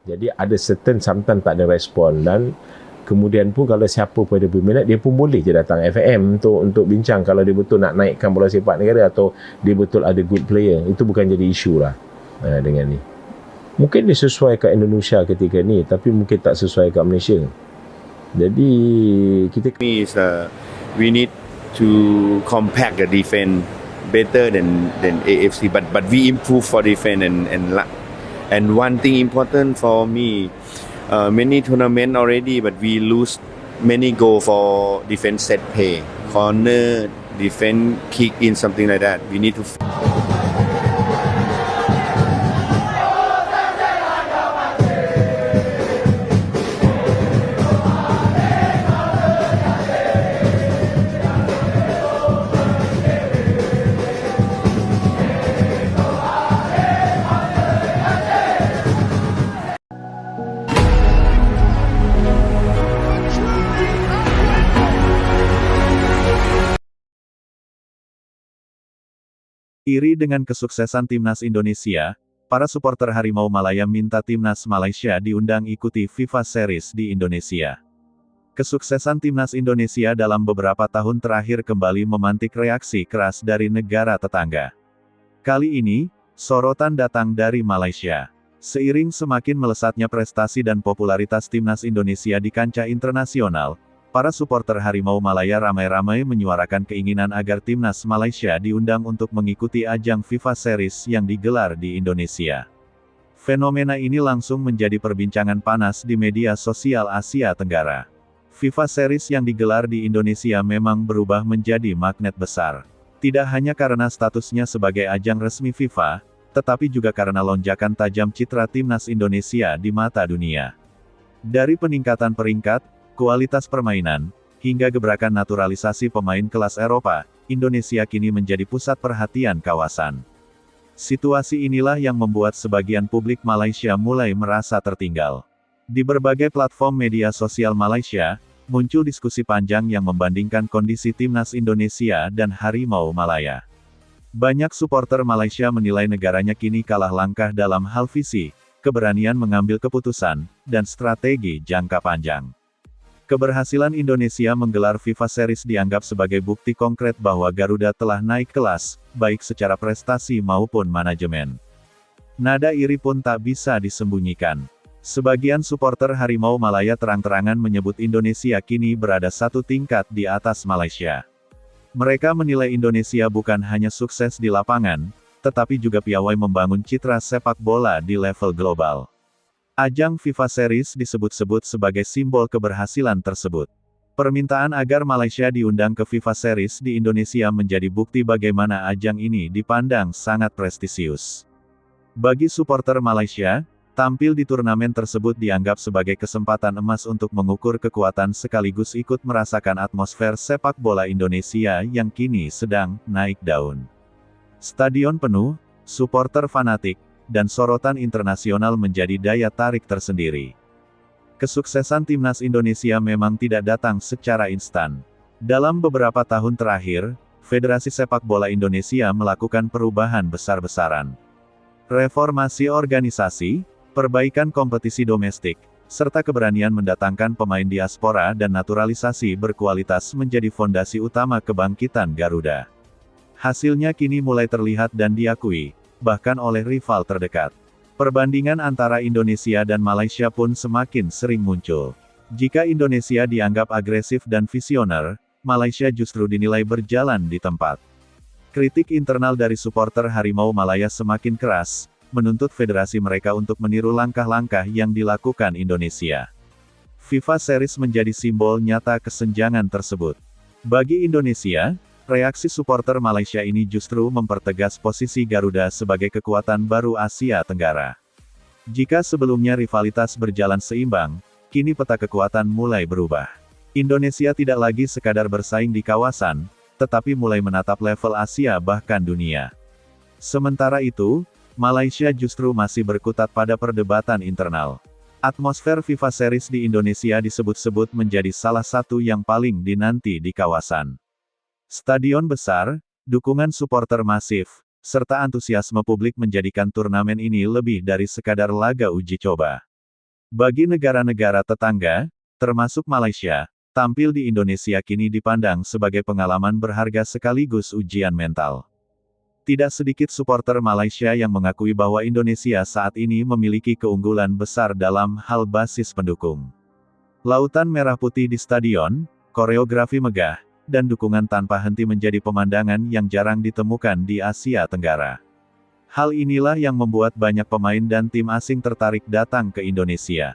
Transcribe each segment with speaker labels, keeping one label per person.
Speaker 1: Jadi ada certain sometimes tak ada respon, dan kemudian pun kalau siapa pun ada berminat, dia pun boleh je datang FAM untuk bincang kalau dia betul nak naikkan bola sepak negara atau dia betul ada good player. Itu bukan jadi isu lah dengan ni. Mungkin dia sesuai kat Indonesia ketika ni, tapi mungkin tak sesuai kat Malaysia. Jadi kita
Speaker 2: we need to compact the defense better than AFC, but we improve for defense and one thing important for me, many tournament already, but we lose many goal for defense set play, corner, defense kick in, something like that. We need to.
Speaker 3: Iri dengan kesuksesan Timnas Indonesia, para supporter Harimau Malaya minta Timnas Malaysia diundang ikuti FIFA Series di Indonesia. Kesuksesan Timnas Indonesia dalam beberapa tahun terakhir kembali memantik reaksi keras dari negara tetangga. Kali ini, sorotan datang dari Malaysia. Seiring semakin melesatnya prestasi dan popularitas Timnas Indonesia di kancah internasional, para supporter Harimau Malaya ramai-ramai menyuarakan keinginan agar Timnas Malaysia diundang untuk mengikuti ajang FIFA Series yang digelar di Indonesia. Fenomena ini langsung menjadi perbincangan panas di media sosial Asia Tenggara. FIFA Series yang digelar di Indonesia memang berubah menjadi magnet besar. Tidak hanya karena statusnya sebagai ajang resmi FIFA, tetapi juga karena lonjakan tajam citra Timnas Indonesia di mata dunia. Dari peningkatan peringkat, kualitas permainan, hingga gebrakan naturalisasi pemain kelas Eropa, Indonesia kini menjadi pusat perhatian kawasan. Situasi inilah yang membuat sebagian publik Malaysia mulai merasa tertinggal. Di berbagai platform media sosial Malaysia, muncul diskusi panjang yang membandingkan kondisi Timnas Indonesia dan Harimau Malaya. Banyak supporter Malaysia menilai negaranya kini kalah langkah dalam hal visi, keberanian mengambil keputusan, dan strategi jangka panjang. Keberhasilan Indonesia menggelar FIFA Series dianggap sebagai bukti konkret bahwa Garuda telah naik kelas, baik secara prestasi maupun manajemen. Nada iri pun tak bisa disembunyikan. Sebagian supporter Harimau Malaya terang-terangan menyebut Indonesia kini berada satu tingkat di atas Malaysia. Mereka menilai Indonesia bukan hanya sukses di lapangan, tetapi juga piawai membangun citra sepak bola di level global. Ajang FIFA Series disebut-sebut sebagai simbol keberhasilan tersebut. Permintaan agar Malaysia diundang ke FIFA Series di Indonesia menjadi bukti bagaimana ajang ini dipandang sangat prestisius. Bagi supporter Malaysia, tampil di turnamen tersebut dianggap sebagai kesempatan emas untuk mengukur kekuatan sekaligus ikut merasakan atmosfer sepak bola Indonesia yang kini sedang naik daun. Stadion penuh, supporter fanatik, dan sorotan internasional menjadi daya tarik tersendiri. Kesuksesan Timnas Indonesia memang tidak datang secara instan. Dalam beberapa tahun terakhir, Federasi Sepak Bola Indonesia melakukan perubahan besar-besaran. Reformasi organisasi, perbaikan kompetisi domestik, serta keberanian mendatangkan pemain diaspora dan naturalisasi berkualitas menjadi fondasi utama kebangkitan Garuda. Hasilnya kini mulai terlihat dan diakui, bahkan oleh rival terdekat. Perbandingan antara Indonesia dan Malaysia pun semakin sering muncul. Jika Indonesia dianggap agresif dan visioner, Malaysia justru dinilai berjalan di tempat. Kritik internal dari supporter Harimau Malaya semakin keras, menuntut federasi mereka untuk meniru langkah-langkah yang dilakukan Indonesia. FIFA Series menjadi simbol nyata kesenjangan tersebut. Bagi Indonesia, reaksi supporter Malaysia ini justru mempertegas posisi Garuda sebagai kekuatan baru Asia Tenggara. Jika sebelumnya rivalitas berjalan seimbang, kini peta kekuatan mulai berubah. Indonesia tidak lagi sekadar bersaing di kawasan, tetapi mulai menatap level Asia bahkan dunia. Sementara itu, Malaysia justru masih berkutat pada perdebatan internal. Atmosfer FIFA Series di Indonesia disebut-sebut menjadi salah satu yang paling dinanti di kawasan. Stadion besar, dukungan supporter masif, serta antusiasme publik menjadikan turnamen ini lebih dari sekadar laga uji coba. Bagi negara-negara tetangga, termasuk Malaysia, tampil di Indonesia kini dipandang sebagai pengalaman berharga sekaligus ujian mental. Tidak sedikit supporter Malaysia yang mengakui bahwa Indonesia saat ini memiliki keunggulan besar dalam hal basis pendukung. Lautan merah putih di stadion, koreografi megah, dan dukungan tanpa henti menjadi pemandangan yang jarang ditemukan di Asia Tenggara. Hal inilah yang membuat banyak pemain dan tim asing tertarik datang ke Indonesia.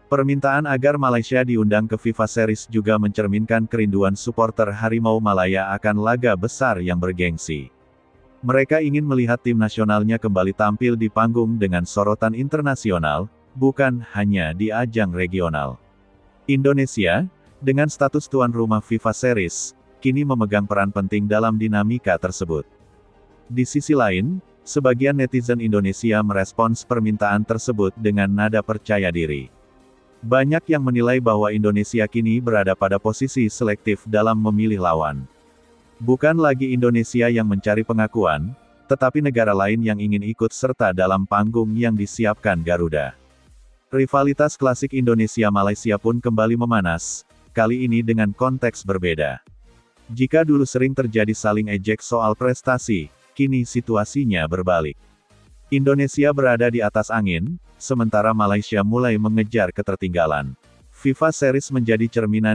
Speaker 3: Permintaan agar Malaysia diundang ke FIFA Series juga mencerminkan kerinduan supporter Harimau Malaya akan laga besar yang bergengsi. Mereka ingin melihat tim nasionalnya kembali tampil di panggung dengan sorotan internasional, bukan hanya di ajang regional. Indonesia, dengan status tuan rumah FIFA Series, kini memegang peran penting dalam dinamika tersebut. Di sisi lain, sebagian netizen Indonesia merespons permintaan tersebut dengan nada percaya diri. Banyak yang menilai bahwa Indonesia kini berada pada posisi selektif dalam memilih lawan. Bukan lagi Indonesia yang mencari pengakuan, tetapi negara lain yang ingin ikut serta dalam panggung yang disiapkan Garuda. Rivalitas klasik Indonesia-Malaysia pun kembali memanas, kali ini dengan konteks berbeda. Jika dulu sering terjadi saling ejek soal prestasi, kini situasinya berbalik. Indonesia berada di atas angin, sementara Malaysia mulai mengejar ketertinggalan. FIFA Series menjadi cerminan